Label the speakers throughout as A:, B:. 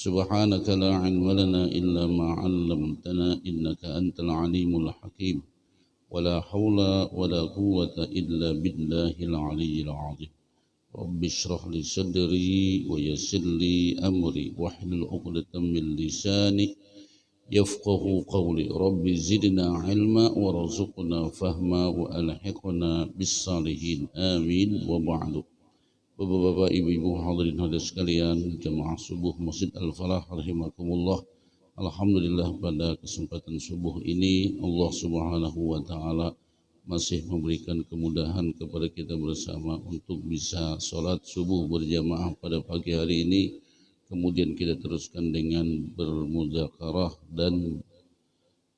A: سبحانك لا علم لنا إلا ما علمتنا إنك أنت العليم الحكيم ولا حول ولا قوة إلا بالله العلي العظيم رب اشرح لي صدري ويسر لي أمري واحلل عقدة من لساني يفقه قولي رب زدنا علما وارزقنا فهما وألحقنا بالصالحين آمين وبعد. Bapak-bapak, ibu-ibu, hadirin hadirat sekalian, jemaah subuh Masjid Al-Falah rahimakumullah. Alhamdulillah pada kesempatan subuh ini Allah Subhanahu wa taala masih memberikan kemudahan kepada kita bersama untuk bisa sholat subuh berjamaah pada pagi hari ini. Kemudian kita teruskan dengan bermudzakarah dan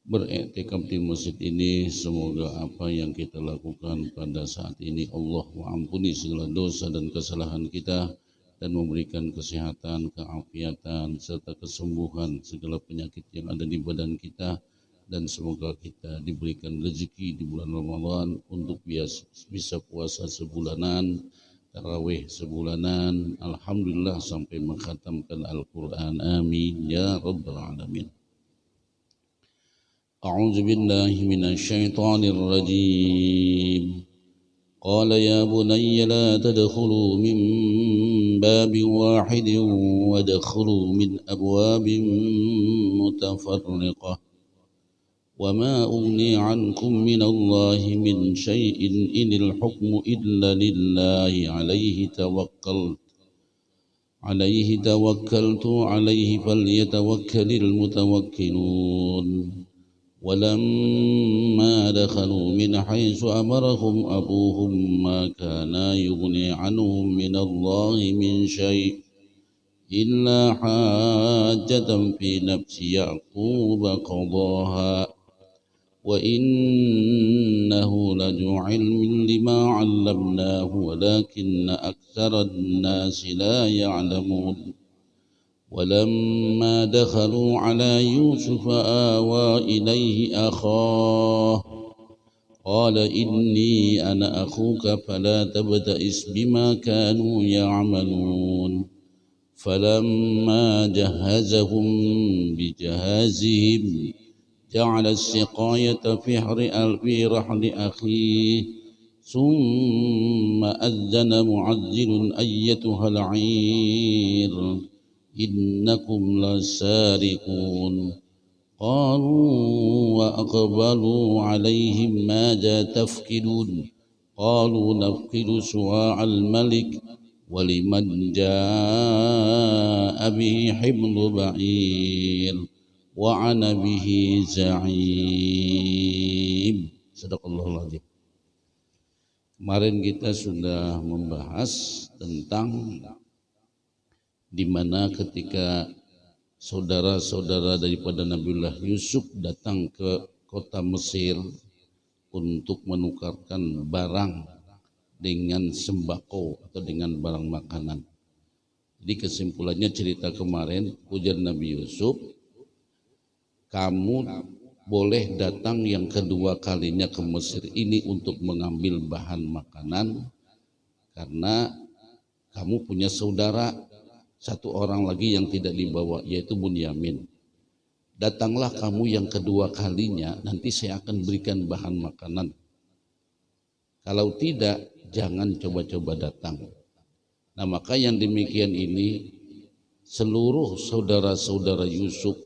A: beriktikaf di masjid ini. Semoga apa yang kita lakukan pada saat ini Allah mengampuni segala dosa dan kesalahan kita dan memberikan kesehatan, keafiatan serta kesembuhan segala penyakit yang ada di badan kita, dan semoga kita diberikan rezeki di bulan Ramadan untuk bisa puasa sebulanan, tarawih sebulanan, alhamdulillah sampai mengkhatamkan Al-Quran. Amin ya rabbal alamin. أعوذ بالله من الشيطان الرجيم قال يا بني لا تدخلوا من باب واحد وادخلوا من أبواب متفرقة وما أغني عنكم من الله من شيء إن الحكم إلا لله عليه توكلت عليه فليتوكل المتوكلون ولما دخلوا من حيث أمرهم أبوهم ما كان يغني عنهم من الله من شيء إلا حاجة في نفس يعقوب قضاها وإنه لذو علم لما علمناه ولكن أكثر الناس لا يعلمون ولما دخلوا على يوسف آوى إليه أخاه قال إني أنا أخوك فلا تبتئس بما كانوا يعملون فلما جهزهم بجهازهم جعل السقاية في رحل أخيه ثم أذن معذر أيتها العير إنكم لسارقون قالوا وأقبلوا عليهم ماذا تفقدون قالوا نفقد سواع الملك ولمن جاء به حمل بعير وأنا به زعيم. Sadaqallahul Azim. Kemarin kita sudah membahas tentang di mana ketika saudara-saudara daripada Nabiullah Yusuf datang ke kota Mesir untuk menukarkan barang dengan sembako atau dengan barang makanan. Jadi kesimpulannya cerita kemarin, ujar Nabi Yusuf, kamu boleh datang yang kedua kalinya ke Mesir ini untuk mengambil bahan makanan karena kamu punya saudara satu orang lagi yang tidak dibawa, yaitu Bunyamin. Datanglah kamu yang kedua kalinya, nanti saya akan berikan bahan makanan. Kalau tidak, jangan coba-coba datang. Nah, maka yang demikian ini, seluruh saudara-saudara Yusuf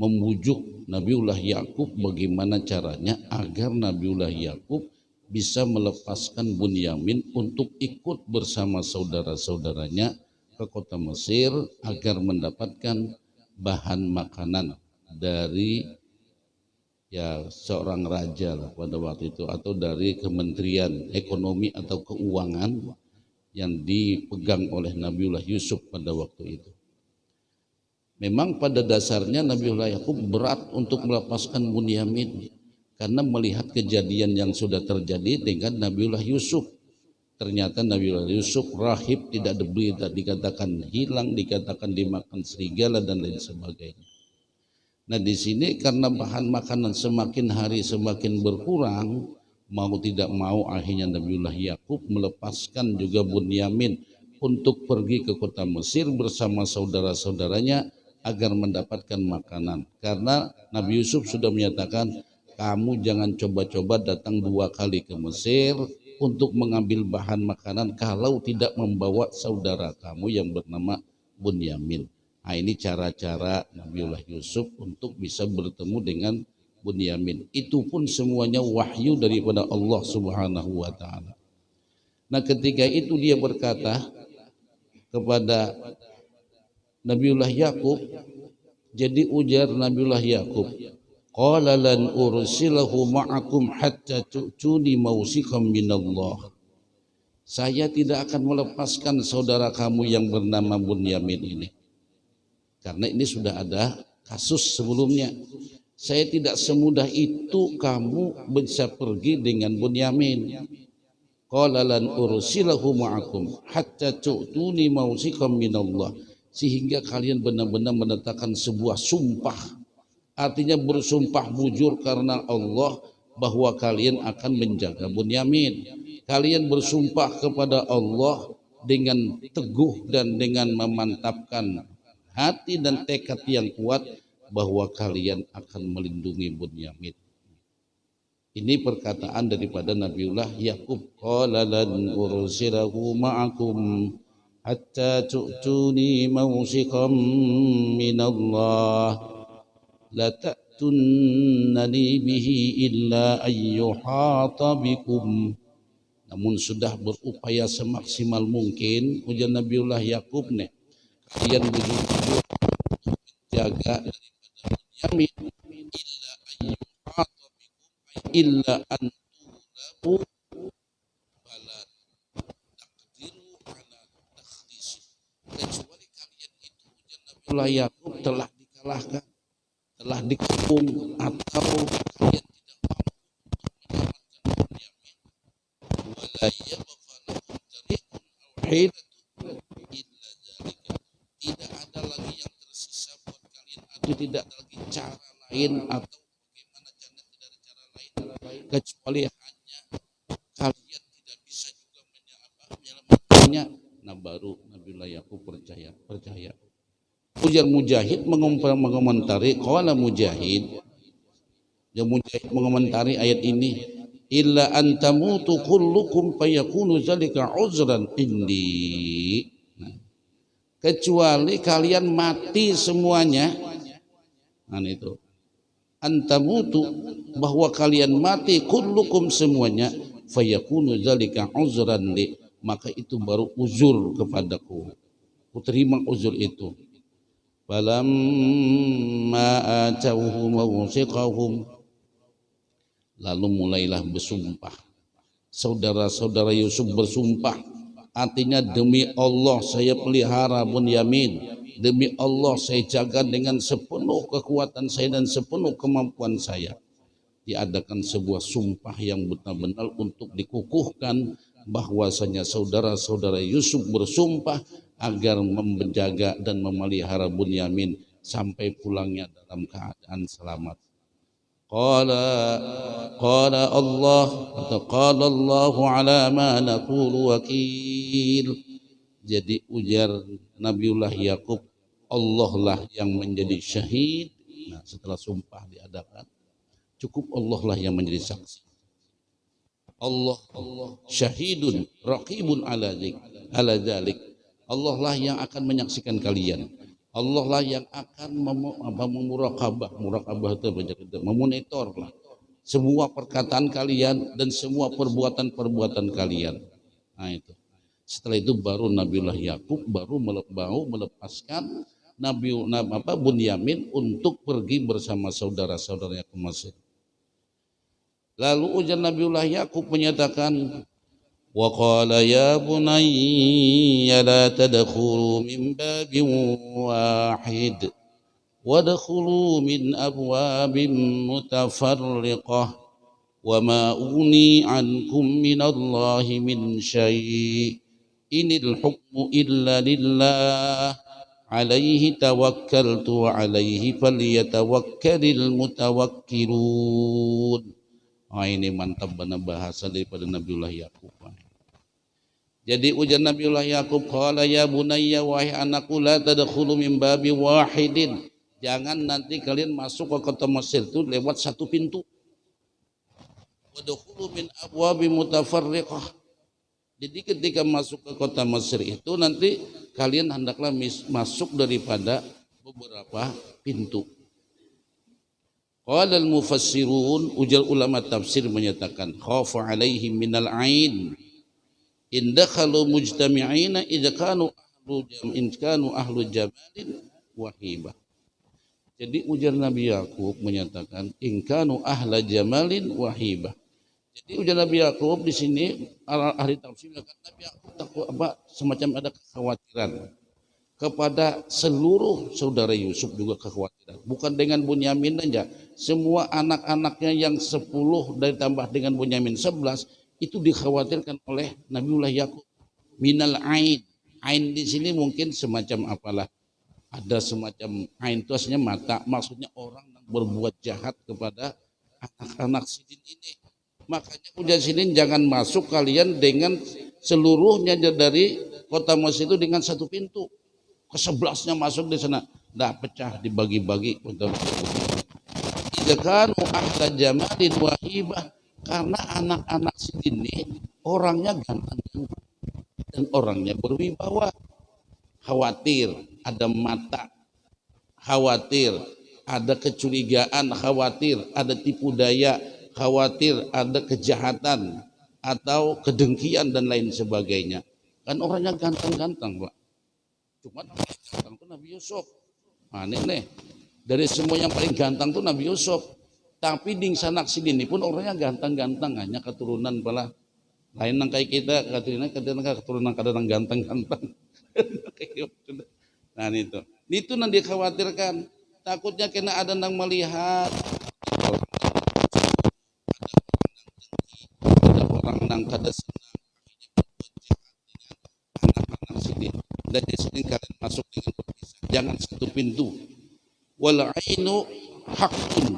A: membujuk Nabiullah Yakub bagaimana caranya agar Nabiullah Yakub bisa melepaskan Bunyamin untuk ikut bersama saudara-saudaranya ke kota Mesir agar mendapatkan bahan makanan dari seorang raja pada waktu itu, atau dari Kementerian Ekonomi atau Keuangan yang dipegang oleh Nabiullah Yusuf pada waktu itu. Memang pada dasarnya Nabiullah Yakub berat untuk melepaskan Bunyamin karena melihat kejadian yang sudah terjadi dengan Nabiullah Yusuf. Ternyata Nabiullah Yusuf rahib, tidak berita, dikatakan hilang, dikatakan dimakan serigala dan lain sebagainya. Nah, di sini karena bahan makanan semakin hari semakin berkurang, mau tidak mau akhirnya Nabiullah Yakub melepaskan juga Bunyamin untuk pergi ke kota Mesir bersama saudara-saudaranya agar mendapatkan makanan. Karena Nabi Yusuf sudah menyatakan, kamu jangan coba-coba datang 2 kali ke Mesir untuk mengambil bahan makanan kalau tidak membawa saudara kamu yang bernama Bunyamin. Nah, ini cara-cara Nabiullah Yusuf untuk bisa bertemu dengan Bunyamin. Itu pun semuanya wahyu daripada Allah Subhanahu wa taala. Nah, ketika itu dia berkata kepada Nabiullah Yakub, jadi ujar Nabiullah Yakub, qala lan ursilahu ma'akum hatta tu'tuni mausiqam minallah. Saya tidak akan melepaskan saudara kamu yang bernama Bunyamin ini. Karena ini sudah ada kasus sebelumnya. Saya tidak semudah itu kamu bisa pergi dengan Bunyamin. Qala lan ursilahu ma'akum hatta tu'tuni mausiqam minallah. Sehingga kalian benar-benar menetapkan sebuah sumpah. Artinya bersumpah bujur karena Allah bahwa kalian akan menjaga Bunyamin. Kalian bersumpah kepada Allah dengan teguh dan dengan memantapkan hati dan tekad yang kuat bahwa kalian akan melindungi Bunyamin. Ini perkataan daripada Nabiullah Yakub. Qala lan ursilahu ma'akum hatta tu'tuni mawsiqam minallah la ta'tunnani bihi illa ayyuhata bikum. Namun sudah berupaya semaksimal mungkin ujar Nabiullah Yakub nih, kalian betul-betul jaga Bunyamin illa antulabu fala taqdiru ala takhdis. Kecuali kalian itu ujar Nabiullah Yakub telah dikalahkan, telah dikepung, atau kalian tidak mampu untuk menyelamatkan Bunyamin. Wala yabqa lakum tariqun aw hilatun illa dzalika. Tidak ada lagi yang tersisa buat kalian, atau tidak ada lagi cara lain atau bagaimana cara, tidak ada cara lain kecuali hanya kalian tidak bisa juga menyelamatkannya. Nah, baru Nabiullah Yakub percaya. Ujar Mujahid mengomentari, qala Mujahid, yang Mujahid mengomentari ayat ini, illa antamutu kullukum fayakunu zalika uzran indi. Kecuali kalian mati semuanya. Nah, itu antamutu, bahwa kalian mati, kullukum semuanya, fayakunu zalika uzran li, maka itu baru uzur kepadaku, ku terima uzur itu. Falamma atauhu mawsiqahum, lalu mulailah bersumpah. Saudara-saudara Yusuf bersumpah, artinya demi Allah saya pelihara Bunyamin, demi Allah saya jaga dengan sepenuh kekuatan saya dan sepenuh kemampuan saya. Diadakan sebuah sumpah yang benar-benar untuk dikukuhkan bahwasanya saudara-saudara Yusuf bersumpah agar menjaga dan memelihara Bunyamin sampai pulangnya dalam keadaan selamat. Qala Allah atau qala Allahu ala ma naqulu wakil. Jadi ujar Nabiullah Yakub, Allah lah yang menjadi syahid. Nah, setelah sumpah diadakan, cukup Allah lah yang menjadi saksi. Allah syahidun raqibun ala dzalik. Allah lah yang akan menyaksikan kalian. Allah lah yang akan murakabah itu memonitor lah semua perkataan kalian dan semua perbuatan kalian. Nah, itu. Setelah itu baru Nabiullah Yakub baru melepaskan Bunyamin untuk pergi bersama saudara-saudaranya ke Mesir. Lalu ujar Nabiullah Yakub menyatakan, wa qala ya bunayya la tadkhulu min babin wahid wadkhulu min abwabin mutafarriqah wa ma uni ankum minallahi min syai' inil hukmu illa lillah alaihi tawakkaltu wa alaihi falyatawakkalul mutawakkilun. Oh, ini mantap benar bahasa daripada Nabiullah Yakub. Jadi ujar Nabiullah Yakub, qala ya bunayya, wahai anakku, la tadkhulu min babi wahidin. Jangan nanti kalian masuk ke kota Mesir itu lewat satu pintu. Wadkhulu min abwabi mutafarriqah. Jadi ketika masuk ke kota Mesir itu nanti kalian hendaklah masuk daripada beberapa pintu. Qala al-mufassirun, ujar ulama tafsir menyatakan, khafa alaihim minal ain in dakhalu mujtami'ina idza kanu ahlu jamalin wa hibah. Jadi ujar Nabi Yakub menyatakan in kanu ahla jamalin wa hibah. Jadi ujar Nabi Yakub di sini ahli tafsir mengatakan Nabi Yakub takut semacam ada kekhawatiran kepada seluruh saudara Yusuf, juga kekhawatiran. Bukan dengan Bunyamin saja, semua anak-anaknya yang 10 ditambah dengan Bunyamin 11 itu dikhawatirkan oleh Nabiullah Yakub. Minal ain. Ain di sini mungkin semacam apalah. Ada semacam ain itu aslinya mata, maksudnya orang yang berbuat jahat kepada anak-anak sidin ini. Makanya ujar sidin, jangan masuk kalian dengan seluruhnya dari kota Mesir itu dengan satu pintu. Ke-11-nya masuk di sana, dah pecah dibagi-bagi untuk idakanu ahla jamalin wahibah, karena anak-anak sidin orangnya ganteng dan orangnya berwibawa. Khawatir ada mata, khawatir ada kecurigaan, khawatir ada tipu daya, khawatir ada kejahatan atau kedengkian dan lain sebagainya. Kan orangnya ganteng-ganteng, Pak. Cuma yang paling ganteng itu Nabi Yusuf. Nah, nih, dari semua yang paling ganteng itu Nabi Yusuf. Tapi di sanak sini pun orangnya ganteng-ganteng, hanya keturunan pala. Lain nang kayak kita, keturunan kadang ganteng-ganteng. Nah itu nanti dikhawatirkan. Takutnya kena ada yang melihat, ada orang yang kada senang, anak-anak sini. Dan di sini kalian masuk dengan berpisah, jangan satu pintu. Wal ainu haqqun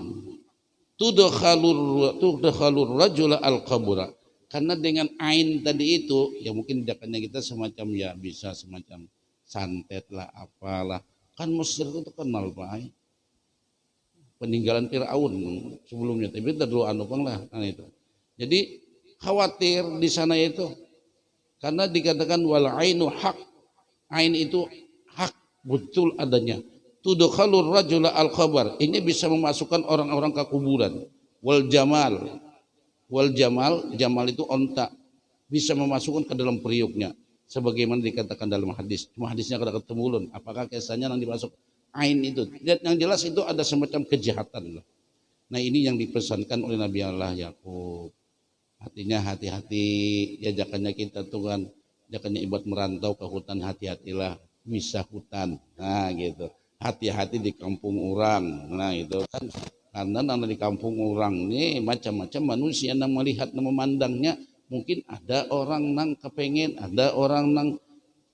A: tudkhalur rajula al-qabura. Karena dengan ain tadi itu, ya mungkin tidaknya kita semacam ya bisa semacam santet lah apalah. Kan Mesir itu terkenal Pak, peninggalan Firaun sebelumnya, tapi terlalu lah. Nah, itu. Jadi khawatir di sana itu, karena dikatakan wal ainu haq, ain itu hak, betul adanya. Tudkhalur rajula al-qabar, ini bisa memasukkan orang-orang ke kuburan. Wal jamal, jamal itu onta, bisa memasukkan ke dalam periuknya, sebagaimana dikatakan dalam hadis. Cuma hadisnya kada ketemu ulun, apakah kisahnya yang dimasuk ain itu. Dan yang jelas itu ada semacam kejahatan. Nah ini yang dipesankan oleh Nabi Allah Yakub. Artinya hati-hati, ya jakannya kita tuh kan, jakannya ibarat merantau ke hutan, hati-hatilah misah hutan. Nah gitu, hati-hati di kampung orang. Nah itu kan, karena di kampung orang ini macam-macam manusia yang melihat, yang memandangnya. Mungkin ada orang yang kepengen, ada orang yang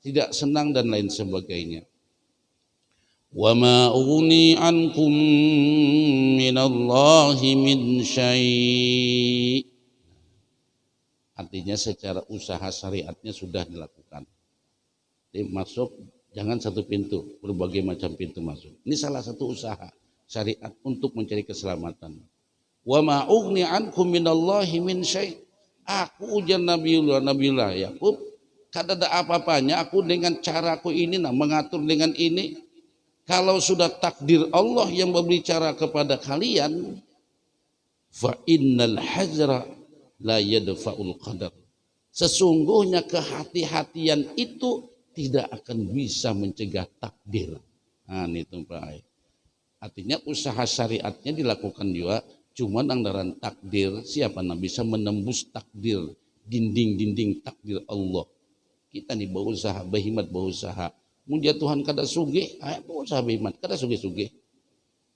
A: tidak senang dan lain sebagainya. Wa ma ughni ankum minallahi min syai'. Artinya secara usaha syariatnya sudah dilakukan. Jadi masuk jangan satu pintu, berbagai macam pintu masuk. Ini salah satu usaha syariat untuk mencari keselamatan. Wa ma ughni ankum minallahi min syai'. Aku ujar Nabiullah Yakub, kada ada apa-apanya aku dengan caraku ini, mengatur dengan ini. Kalau sudah takdir Allah yang berbicara kepada kalian, fa innal hazra la yadfa'ul qadar. Sesungguhnya kehati-hatian itu tidak akan bisa mencegah takdir. Nah, itu Pak. Artinya usaha syariatnya dilakukan juga. Cuma anggaran takdir, siapa yang bisa menembus takdir, dinding-dinding takdir Allah. Kita nih berusaha, berhimat berusaha. Munjat Tuhan kada sugih, berusaha berhimat, kada sugih-sugih.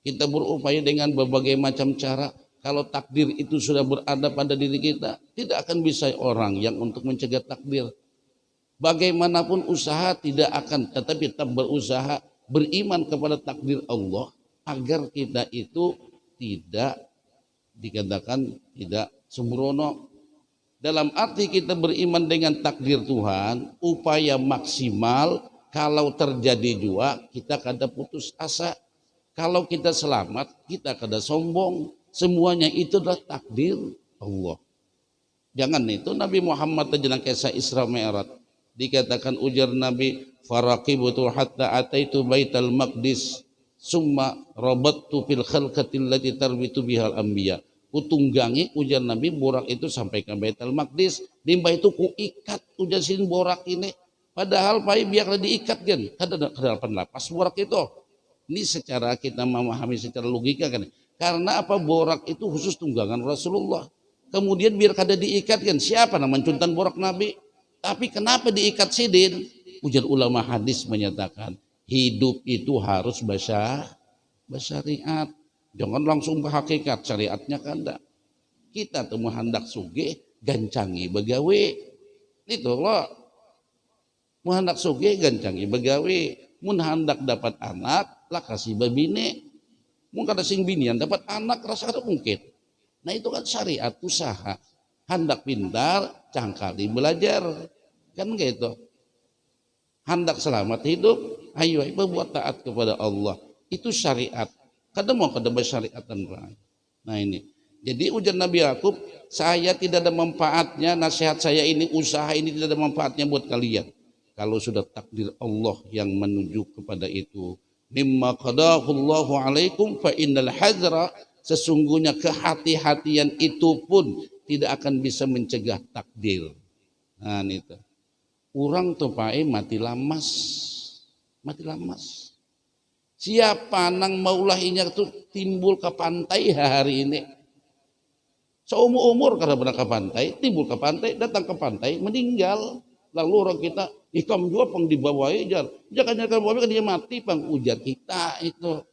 A: Kita berupaya dengan berbagai macam cara. Kalau takdir itu sudah berada pada diri kita, tidak akan bisa orang yang untuk mencegah takdir. Bagaimanapun usaha tidak akan, tetapi tetap berusaha, beriman kepada takdir Allah, agar kita itu tidak dikatakan tidak sembrono, Dalam arti kita beriman dengan takdir Tuhan, upaya maksimal. Kalau terjadi jua, kita kada putus asa. Kalau kita selamat, kita kada sombong. Semuanya itu adalah takdir Allah. Jangan itu Nabi Muhammad terjenang kisah Isra Mi'raj. Dikatakan ujar Nabi, faraqibutu hatta ataitu baital maqdis summa rabattu fil khalqatil lati tarbitu bihal anbiya. Kutunggangi ujar Nabi borak itu sampai ke Baitul Maqdis. Limbah itu kuikat ujar sin borak ini. Padahal pai biarlah diikat kan. Kada lapas borak itu. Ini secara kita memahami secara logika kan. Karena apa, borak itu khusus tunggangan Rasulullah. Kemudian biar kada diikat kan. Siapa nama mencuntan borak Nabi? Tapi kenapa diikat sidin? Ujar ulama hadis menyatakan hidup itu harus bersyariat. Jangan langsung ke hakikat, syariatnya kada. Kita tuh hendak sugih gancangi begawe. Itu loh. Mun hendak sugih gancangi begawe. Mun hendak dapat anak lah kasih babine. Mun kada sing binian dapat anak rasa ada mungkin. Nah itu kan syariat usaha. Hendak pintar cangkali belajar. Kan gitu. Hendak selamat hidup, ayo berbuat taat kepada Allah. Itu syariat. Kadang mau kada bersyariatan. Nah ini. Jadi ujar Nabi Yakub, saya tidak ada manfaatnya, nasihat saya ini, usaha ini tidak ada manfaatnya buat kalian. Kalau sudah takdir Allah yang menuju kepada itu. Mimma qadahullahu alaikum fa innal hazra, sesungguhnya kehati-hatian itu pun tidak akan bisa mencegah takdir. Nah itu. Orang tuh pae mati lamas. Mati lamas. Siapa nang maulahinya itu timbul ke pantai hari ini. Seumur karena pernah ke pantai, timbul ke pantai, datang ke pantai, meninggal. Lalu orang kita, ikam juga pang dibawa aja. Jangan bawa kan dia mati pang ujar kita itu.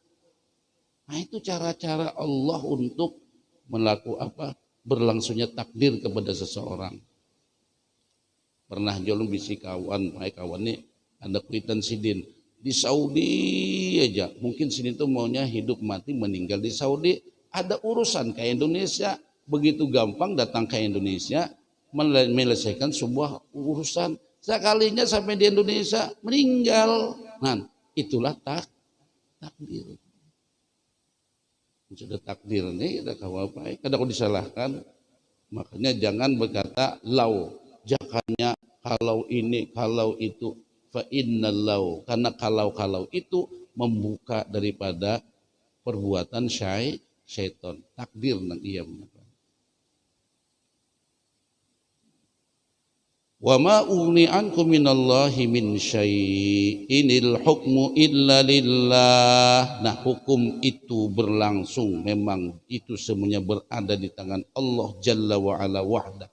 A: Nah itu cara-cara Allah untuk melakukan berlangsungnya takdir kepada seseorang. Pernah jolong bisi kawan, kawan nih ada kuitan sidin. Di Saudi aja, mungkin sini tuh maunya hidup mati meninggal di Saudi. Ada urusan ke Indonesia, begitu gampang datang ke Indonesia menyelesaikan sebuah urusan. Sekalinya sampai di Indonesia meninggal. Nah, itulah takdir. Sudah takdir nih, kita apa? Kadang aku disalahkan. Makanya jangan berkata lau, jangannya kalau ini, kalau itu. Fa innallahu, karena kalau itu membuka daripada perbuatan syaitan, takdir nang iya. Wa ma ugni ankum minallahi min syai'inil hukmu illa lillah. Nah hukum itu berlangsung, memang itu semuanya berada di tangan Allah Jalla wa ala wahda.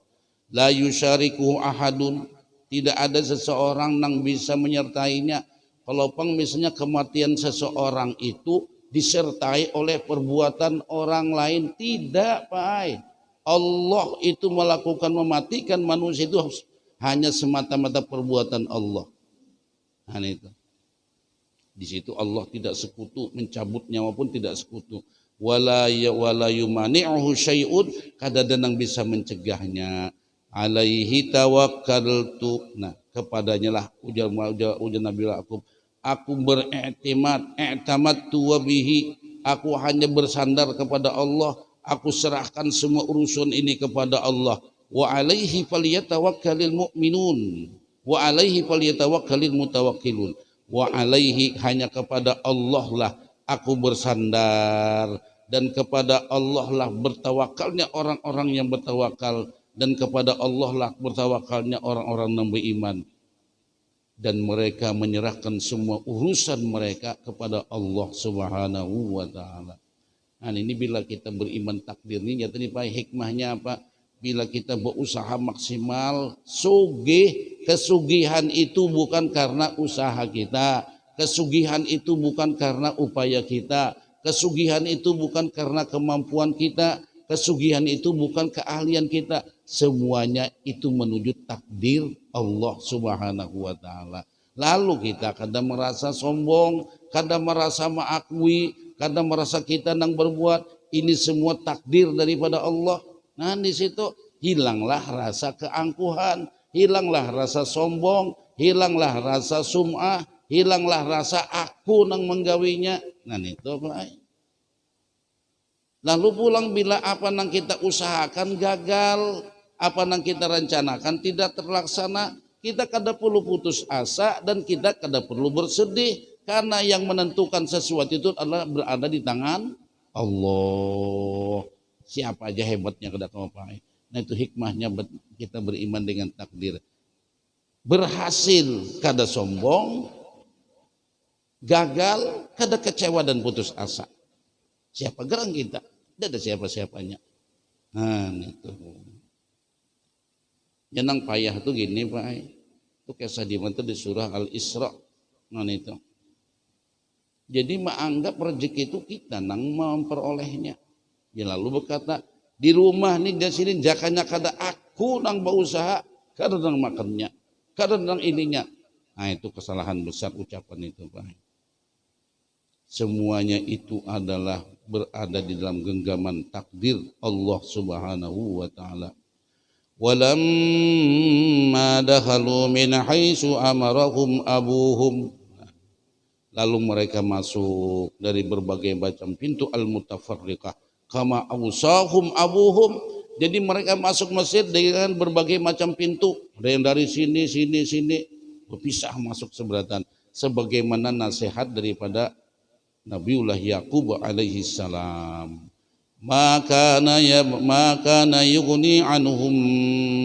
A: La yusyarikuhu ahadun, tidak ada seseorang yang bisa menyertainya. Kalau misalnya kematian seseorang itu disertai oleh perbuatan orang lain, tidak, Pak. Allah itu melakukan mematikan manusia itu hanya semata-mata perbuatan Allah. Nah itu. Di situ Allah tidak sekutu, mencabut nyawa pun tidak sekutu. Wala yumani'uhu syai'un, kada ada yang bisa mencegahnya. Alaihi tawakkaltu, nah kepadanya lah ujar Nabi Yakub, aku i'tamadtu wa bihi, aku hanya bersandar kepada Allah, aku serahkan semua urusan ini kepada Allah. Wa alaihi falyatawakkalul mu'minun wa alaihi falyatawakkalul mutawakkilun. Wa alaihi, hanya kepada Allah lah aku bersandar, dan kepada Allah lah bertawakalnya orang-orang yang bertawakal, dan kepada Allah lah bertawakalnya orang-orang yang beriman, dan mereka menyerahkan semua urusan mereka kepada Allah Subhanahu wa taala. Nah ini bila kita beriman takdir ini, ya tadi Pak, hikmahnya apa? Bila kita berusaha maksimal, kesugihan itu bukan karena usaha kita, kesugihan itu bukan karena upaya kita, kesugihan itu bukan karena kemampuan kita, kesugihan itu bukan keahlian kita. Semuanya itu menuju takdir Allah Subhanahu wa taala. Lalu kita kadang merasa sombong, kadang merasa mengakui, kadang merasa kita nang berbuat, ini semua takdir daripada Allah. Nah di situ hilanglah rasa keangkuhan, hilanglah rasa sombong, hilanglah rasa sum'ah, hilanglah rasa aku nang menggawinya. Nah itu baik. Lalu pulang bila apa nang kita usahakan gagal, apa nang kita rencanakan tidak terlaksana, kita kada perlu putus asa dan kita kada perlu bersedih, karena yang menentukan sesuatu itu adalah berada di tangan Allah. Siapa aja hebatnya kada tahu apa. Nah itu hikmahnya kita beriman dengan takdir. Berhasil kada sombong, gagal kada kecewa dan putus asa. Siapa gerang kita? Tidak ada siapa-siapanya. Nah itu. Yang payah tuh gini Pak. Itu kisah di mana di surah Al-Isra. Nah itu. Jadi menganggap rezeki itu kita nang memperolehnya. Ya lalu berkata, di rumah nih di sini jakanya kada aku nang berusaha, kada nang makannya, kada nang ininya. Nah itu kesalahan besar ucapan itu Pak. Semuanya itu adalah berada di dalam genggaman takdir Allah Subhanahu wa taala. Walamma dakhalu min haitsu amarahum abuhum. Lalu mereka masuk dari berbagai macam pintu al-mutafarriqah kama awsahum abuhum. Jadi mereka masuk Mesir dengan berbagai macam pintu. Ada yang dari sini berpisah masuk seberatan sebagaimana nasihat daripada Nabiullah Yaqub alaihi salam. Maka yughni anhum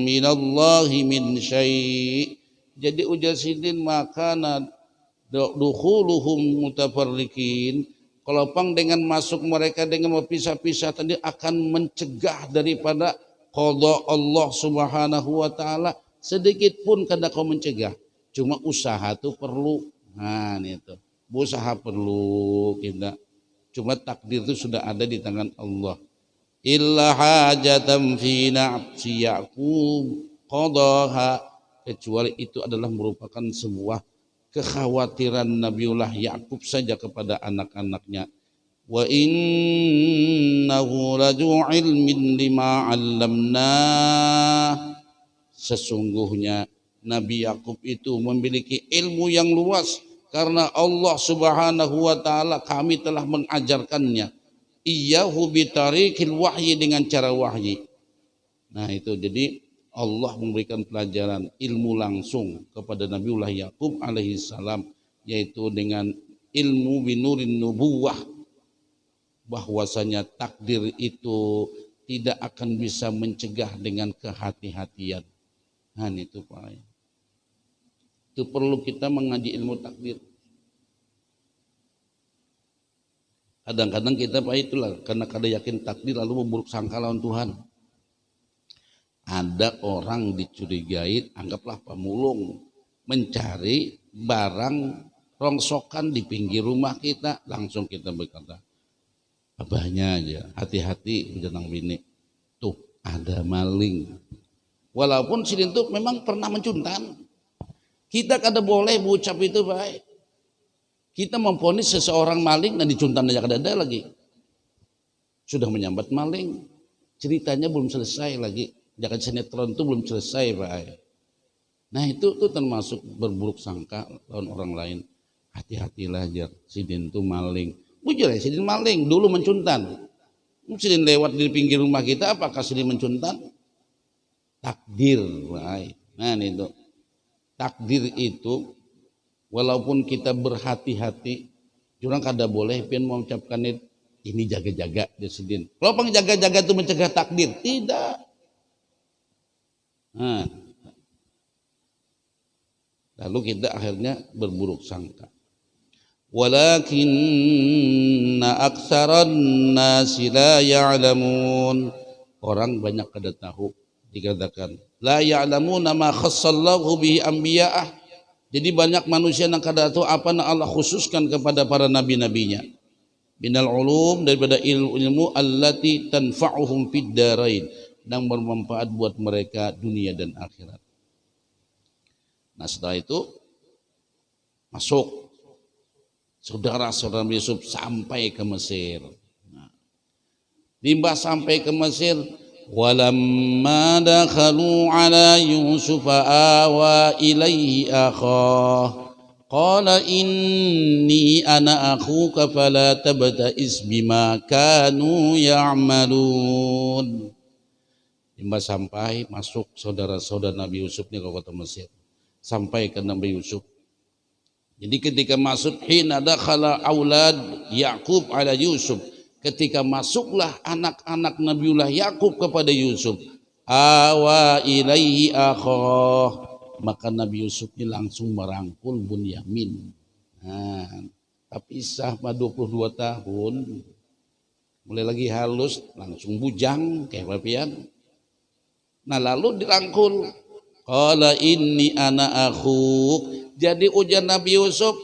A: minallahi min syai'. Jadi ujar sidin maka dukhuluhum mutafarriqin. Kalau dengan masuk mereka dengan berpisah-pisah tadi akan mencegah daripada qada Allah Subhanahu wa taala, sedikit pun kada kau mencegah. Cuma usaha tuh perlu. Nah itu. Usaha perlu kita. Cuma takdir itu sudah ada di tangan Allah. Illa hajatan fi nafsi Yaqub qadaha, kecuali itu adalah merupakan sebuah kekhawatiran Nabiullah Yaqub saja kepada anak-anaknya. Wa innahu laju ilmin lima 'allamna. Sesungguhnya Nabi Yaqub itu memiliki ilmu yang luas. Karena Allah Subhanahu wa taala kami telah mengajarkannya iyyahu bitariqil wahyi, dengan cara wahyi. Nah itu jadi Allah memberikan pelajaran ilmu langsung kepada Nabiullah Yaqub alaihi salam, yaitu dengan ilmu binurin nubuwah, bahwasanya takdir itu tidak akan bisa mencegah dengan kehati-hatian. Nah itu Pak. Itu perlu kita mengaji ilmu takdir. Kadang-kadang kita Pak itulah karena kada yakin takdir lalu memburuk sangka lawan Tuhan. Ada orang dicurigai, anggaplah pemulung, mencari barang rongsokan di pinggir rumah kita, langsung kita berkata, abahnya aja, hati-hati jangan bini. Tuh ada maling. Walaupun sidin itu memang pernah mencuntan. Kita kada boleh berucap itu baik. Kita memvonis seseorang maling dan dicuntan aja kada ada lagi. Sudah menyambat maling, ceritanya belum selesai lagi. Jangan sinetron itu belum selesai baik. Nah itu termasuk berburuk sangka lawan orang lain. Hati-hatilah jar, sidin itu maling. Bujur ya sidin maling, dulu mencuntan. Sidin lewat di pinggir rumah kita, apakah sidin mencuntan? Takdir baik. Nah itu. Takdir itu walaupun kita berhati-hati, orang kada boleh pian mengucapkan ini jaga-jaga di sidin. Kalau jaga-jaga itu mencegah takdir, tidak. Nah, lalu kita akhirnya berburuk sangka. Walakinna aktsaran nasi la ya'lamun. Orang banyak kada tahu, dikatakan la ya'lamuna ma khassallahu bihi anbiya'ah. Jadi banyak manusia yang kada tahu apa yang Allah khususkan kepada para nabi-nabinya. Minal ulum, daripada ilmu allati tanfa'uhum fid darain, yang bermanfaat buat mereka dunia dan akhirat. Nah setelah itu masuk saudara-saudara Yusuf sampai ke Mesir. Nah, limbah sampai ke Mesir, Walamma dakhalu ala Yusuf awa ilaihi akhah qala inni ana akhuka fala tabta'is bima kanu ya'malun. Hingga sampai masuk saudara-saudara Nabi Yusuf ini ke kota Mesir, sampai ke Nabi Yusuf. Jadi ketika masuk hina dakhala aulad Yaqub ala Yusuf, ketika masuklah anak-anak Nabiullah Yakub kepada Yusuf, awa ilaihi akhah, maka Nabi Yusuf ini langsung merangkul Bunyamin. Nah, tapi sah 22 tahun, mulai lagi halus, langsung bujang kayak papian. Nah lalu dirangkul, qala inni ana akhuk. Jadi ujar Nabi Yusuf,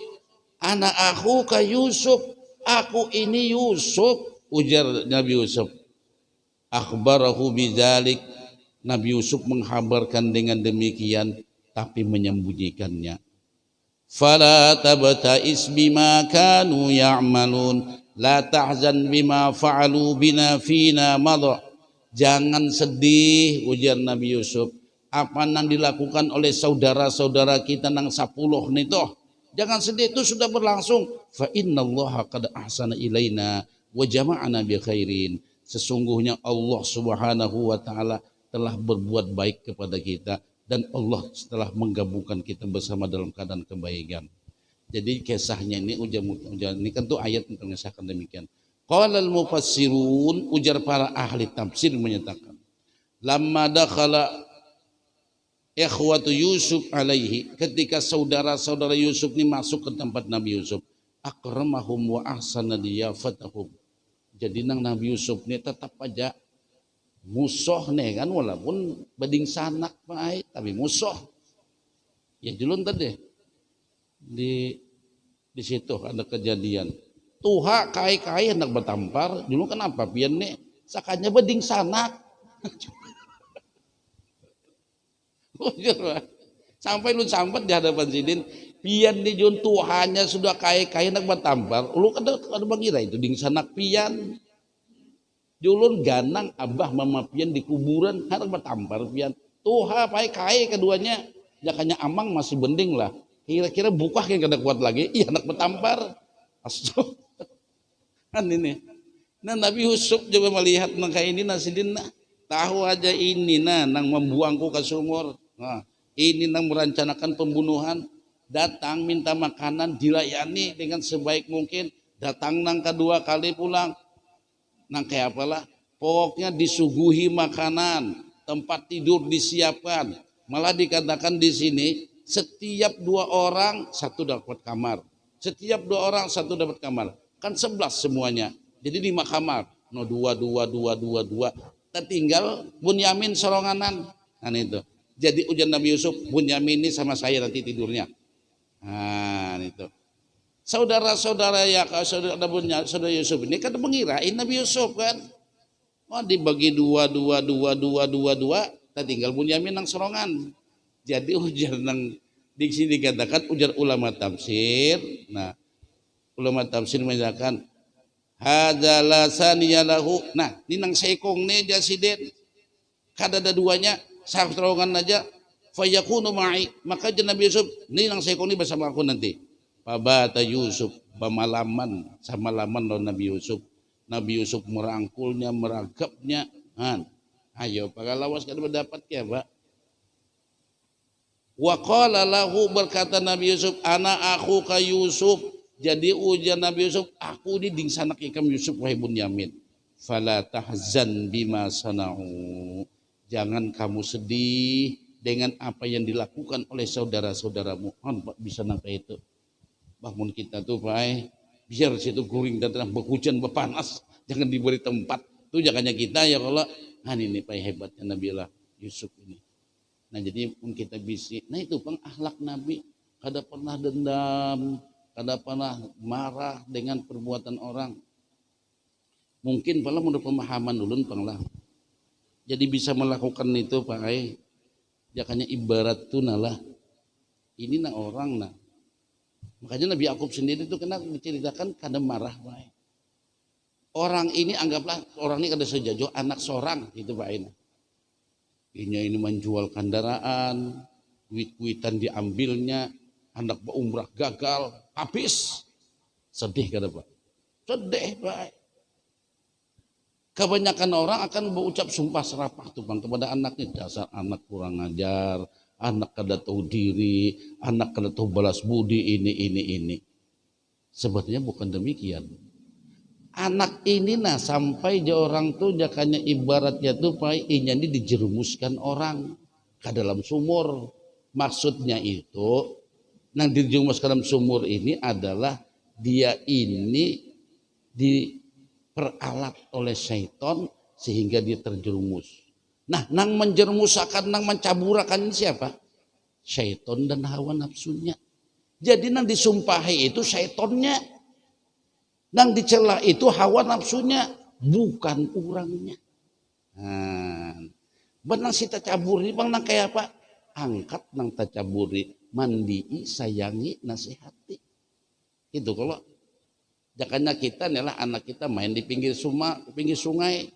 A: ana akhuka Yusuf, aku ini Yusuf, ujar Nabi Yusuf. Akhbarahu bidzalik, Nabi Yusuf menghabarkan dengan demikian tapi menyembunyikannya. Fala tabta'is bima kanu ya'malun, la tahzan bima fa'alu bina fina madha. Jangan sedih, ujar Nabi Yusuf, apa yang dilakukan oleh saudara-saudara kita nang 10 nito. Jangan sedih, itu sudah berlangsung. Fa innallaha qad ahsana ilaina wa jama'ana bi khairin. Sesungguhnya Allah Subhanahu wa taala telah berbuat baik kepada kita dan Allah telah menggabungkan kita bersama dalam keadaan kebaikan. Jadi kisahnya ini ujar ini kan tuh ayat yang mengisahkan demikian. Qala al-mufassirun, ujar para ahli tafsir menyatakan, lamma dakhala ikhwatu Yusuf alaihi, ketika saudara-saudara Yusuf ini masuk ke tempat Nabi Yusuf, akramahum wa ahsana liyafatahum. Jadi nang Nabi Yusuf ini tetap aja musuh nih kan, walaupun bading sanak baik tapi musuh. Ya julun tadi di situ ada kejadian. Tuha kai-kai hendak bertampar, dulu kenapa pian nih? Sakanya bading sanak. Sampai lu sampai di hadapan sidin, pian di jun Tuhannya sudah kai-kai hendak bertampar, lu kada mengira itu ding sanak pian. Julun ganang abah mama pian di kuburan hendak bertampar pian. Tuha kai-kai keduanya, jakanya amang masih bending lah. Kira-kira buka yang kada kuat lagi, iya hendak bertampar. Astaga. Kan ini. Nah Nabi Yusuf juga melihat nang kayak ini nasidin nah, tahu aja ini nah nang membuangku ke sumur. Nah, ini nang merencanakan pembunuhan, datang minta makanan dilayani dengan sebaik mungkin, datang nang kedua kali pulang. Nang kayak apalah, pokoknya disuguhi makanan, tempat tidur disiapkan. Malah dikatakan di sini setiap 2 orang 1 dapat kamar. Setiap 2 orang 1 dapat kamar. Kan 11 semuanya. Jadi 5 kamar. No 2. Tertinggal Bunyamin soronganan. Nah itu. Jadi ujian Nabi Yusuf, Bunyamin ini sama saya nanti tidurnya. Nah itu. Saudara-saudara ya, saudara Yusuf ini kan mengirain Nabi Yusuf kan. Oh dibagi 2. Tertinggal Bunyamin nang sorongan. Jadi ujar nang di sini dikatakan ujar ulama tafsir. Nah, ulama tafsir menyatakan hadzal saniyalahu. Nah, ini nang sekong nih jasiden. Kada ada duanya, sartongan aja fayakunu ma'i. Maka Nabi Yusuf, ini nang sekong ini bersama aku nanti. Pabata Yusuf pemalaman samalaman lawan Nabi Yusuf. Nabi Yusuf merangkulnya, meragapnya. Ayo, pagalawas kada berdapat ya, Pak. Wa qala lahu, berkata Nabi Yusuf, ana akhuka Yusuf. Jadi ujar Nabi Yusuf, aku ini ding sanak ikam Yusuf wahai Bunyamin. Fala tahzan bima sana'u. Jangan kamu sedih dengan apa yang dilakukan oleh saudara-saudaramu. Bisa sampai itu. Bangun kita tuh Pak, biar situ guring dan berhujan berpanas, jangan diberi tempat. Tuh jangannya kita ya Allah. Nah ini Pak hebatnya Nabi Allah Yusuf ini. Nah jadi pun kita bisa, nah itu pang akhlak Nabi, kada pernah dendam, kada pernah marah dengan perbuatan orang. Mungkin pala menurut pemahaman ulun pang lah. Jadi bisa melakukan itu Pak Ai. Jakanya ibarat tuh nalah. Ini nah orang nah. Makanya Nabi Yakub sendiri itu kena diceritakan kada marah Pak Ai. Orang ini anggaplah orang ini kada sejajo anak seorang itu Pak ini. Ini menjual kendaraan, duit-duitan diambilnya, anak umrah gagal, habis. Sedih kada Pak? Sedih Pak. Kebanyakan orang akan berucap sumpah serapah tuh Bang kepada anaknya, dasar anak kurang ajar, anak kada tahu diri, anak kada tahu balas budi ini. Sebetulnya bukan demikian. Anak ini nah sampai je orang tuh jakanya ibaratnya tuh Pak inya ini dijerumuskan orang ke dalam sumur. Maksudnya itu yang dijerumuskan dalam sumur ini adalah dia ini diperalat oleh syaitan sehingga dia terjerumus. Nah, nang menjerumusakan, nang mencaburakan ini siapa? Syaitan dan hawa nafsunya. Jadi nang disumpahi itu syaitonnya. Nang dicela itu hawa nafsunya, bukan orangnya. Nah, benang si tacaburi bang nang kayak apa? Angkat nang tacaburi, mandii, sayangi, nasihati. Itu kalau jakanya kita nih anak kita main di pinggir sungai,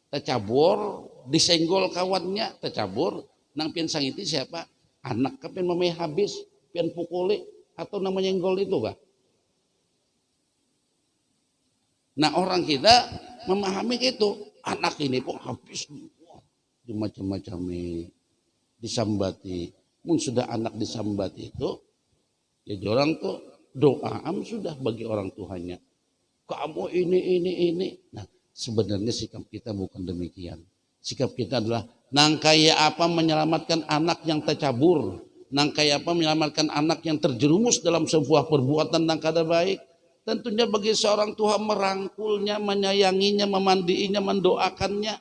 A: tacabur, disenggol kawannya, tacabur, nang pian sang itu siapa? Anak kepen memeh habis, pian pukuli atau namanya menyenggol itu kah? Nah orang kita memahami itu anak ini pun habis macam-macam disambati. Mun sudah anak disambati itu, ya orang tuh doa sudah bagi orang tuanya. Kamu ini. Nah sebenarnya sikap kita bukan demikian. Sikap kita adalah nang kaya apa menyelamatkan anak yang tercabur, nang kaya apa menyelamatkan anak yang terjerumus dalam sebuah perbuatan yang kada baik. Tentunya bagi seorang tua merangkulnya, menyayanginya, memandiinya, mendoakannya.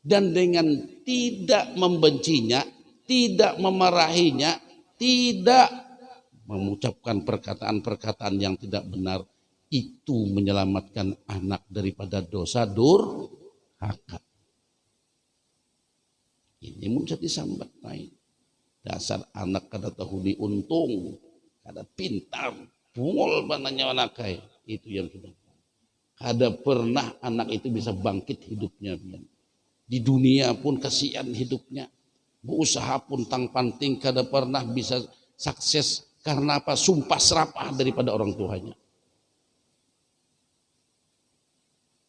A: Dan dengan tidak membencinya, tidak memarahinya, tidak mengucapkan perkataan-perkataan yang tidak benar. Itu menyelamatkan anak daripada dosa durhaka. Ini mungkin disambat lain. Dasar anak kada tahu diuntung, kada pintar. Pungol bananya anak kaya. Itu yang sudah. Kada pernah anak itu bisa bangkit hidupnya. Di dunia pun kasihan hidupnya. Berusaha pun tang panting kada pernah bisa sukses. Karena apa? Sumpah serapah daripada orang tuanya.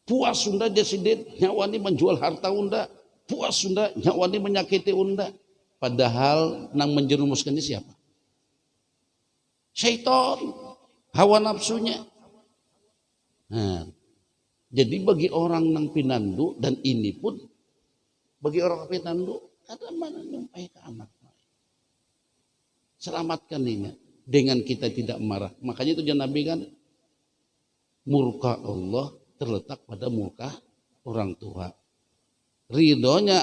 A: Puas Sunda jasidin nyawani menjual harta unda. Puas Sunda nyawani menyakiti unda. Padahal nang menjerumuskan ini siapa? Syaitan. Hawa nafsunya. Nah, jadi bagi orang nang pinandu dan ini pun bagi orang pinandu ada mana nyampai ke anak. Selamatkan ini dengan kita tidak marah. Makanya itu Nabi kan murka Allah terletak pada murka orang tua. Ridhonya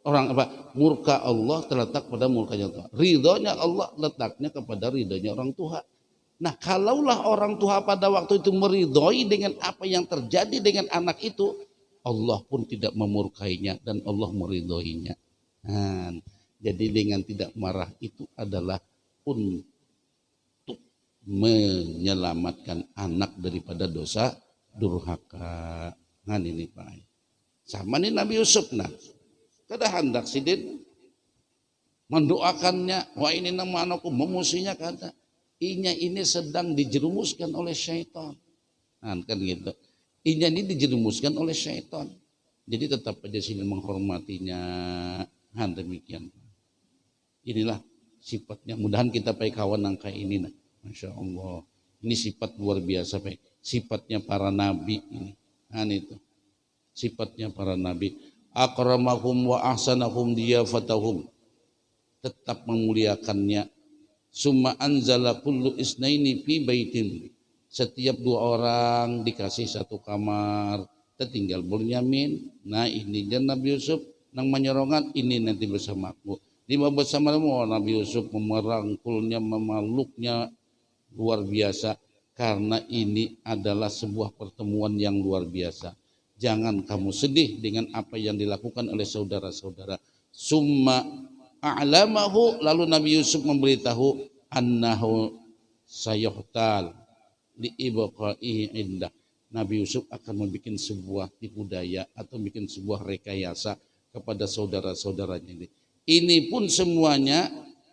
A: orang apa? Murka Allah terletak pada murkanya orang tua. Ridhonya Allah letaknya kepada ridhonya orang tua. Nah kalaulah orang tua pada waktu itu meridhoi dengan apa yang terjadi dengan anak itu, Allah pun tidak memurkainya dan Allah meridhoinya. Nah, jadi dengan tidak marah itu adalah untuk menyelamatkan anak daripada dosa durhaka. Nah ini Pak. Sama nih Nabi Yusuf nah. Kada hendak sidin mendoakannya, wah ini nama anakku memusinya kata. Inya ini sedang dijerumuskan oleh syaitan. Nah, kan gitu. Inya ini dijerumuskan oleh syaitan. Jadi tetap aja sini menghormatinya. Nah, demikian. Inilah sifatnya. Mudahan kita pakai kawan yang kayak ini. Nah. Masya Allah. Ini sifat luar biasa. Pak. Sifatnya para nabi ini. Nah, itu. Sifatnya para nabi. Akramahum wa ahsanahum diyafatahum. Tetap memuliakannya. Summa anzala kullu isnaini fi baitin. Setiap dua orang dikasih satu kamar. Tertinggal Bunyamin. Nah ini dan Nabi Yusuf nang menyerongan ini nanti bersamaku. Lima bersamamu Nabi Yusuf memerangkulnya, memeluknya luar biasa. Karena ini adalah sebuah pertemuan yang luar biasa. Jangan kamu sedih dengan apa yang dilakukan oleh saudara-saudara. Summa a'lamahu, lalu Nabi Yusuf memberitahu annahu sayuhtal li ibqa'ihi indah, Nabi Yusuf akan membuat sebuah tipu daya atau bikin sebuah rekayasa kepada saudara-saudaranya ini. Ini pun semuanya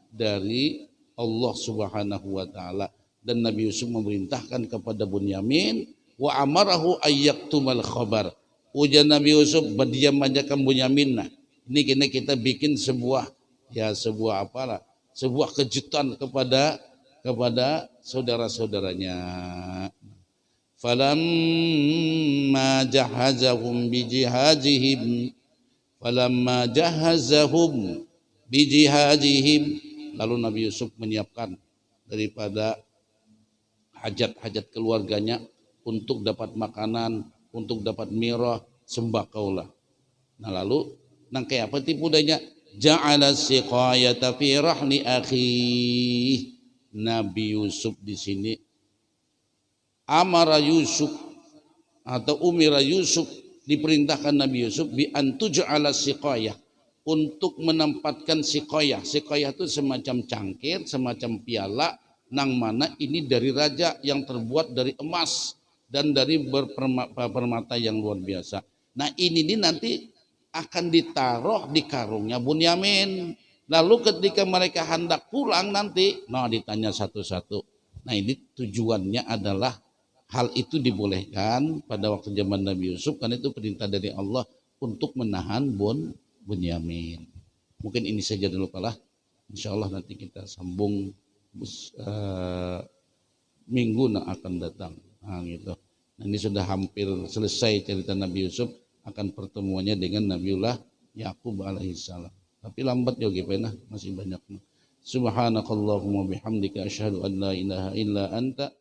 A: dari Allah Subhanahu wa taala, dan Nabi Yusuf memerintahkan kepada Bunyamin wa amarahu ayyaktumal khabar. Ujian Nabi Yusuf berdiam aja kan Bunyamin. Nah, ini kita bikin sebuah apalah, sebuah kejutan kepada saudara-saudaranya. Falamma jahazahum bijihadihim, lalu Nabi Yusuf menyiapkan daripada hajat-hajat keluarganya untuk dapat makanan, untuk dapat mirah, sembako lah. Nah lalu nang kayak apa tipu dayanya? Ja'ala siqayata fi rahli akhi. Nabi Yusuf di sini amara Yusuf atau umira Yusuf, diperintahkan Nabi Yusuf bi antuj'ala siqayah, untuk menempatkan siqayah. Siqayah itu semacam cangkir, semacam piala, nang mana ini dari raja yang terbuat dari emas dan dari permata yang luar biasa. Nah ini nanti akan ditaruh di karungnya Bunyamin. Lalu ketika mereka hendak pulang nanti, nah ditanya satu-satu. Nah ini tujuannya adalah hal itu dibolehkan pada waktu zaman Nabi Yusuf, karena itu perintah dari Allah untuk menahan Bunyamin. Mungkin ini saja dulu lah. Insya Allah nanti kita sambung minggu yang akan datang. Nah, gitu. Nah, ini sudah hampir selesai cerita Nabi Yusuf, akan pertemuannya dengan Nabiullah Yakub alaihissalam. Tapi lambat juga masih banyak. Subhanakallahumma bihamdika asyhadu an la ilaha illa anta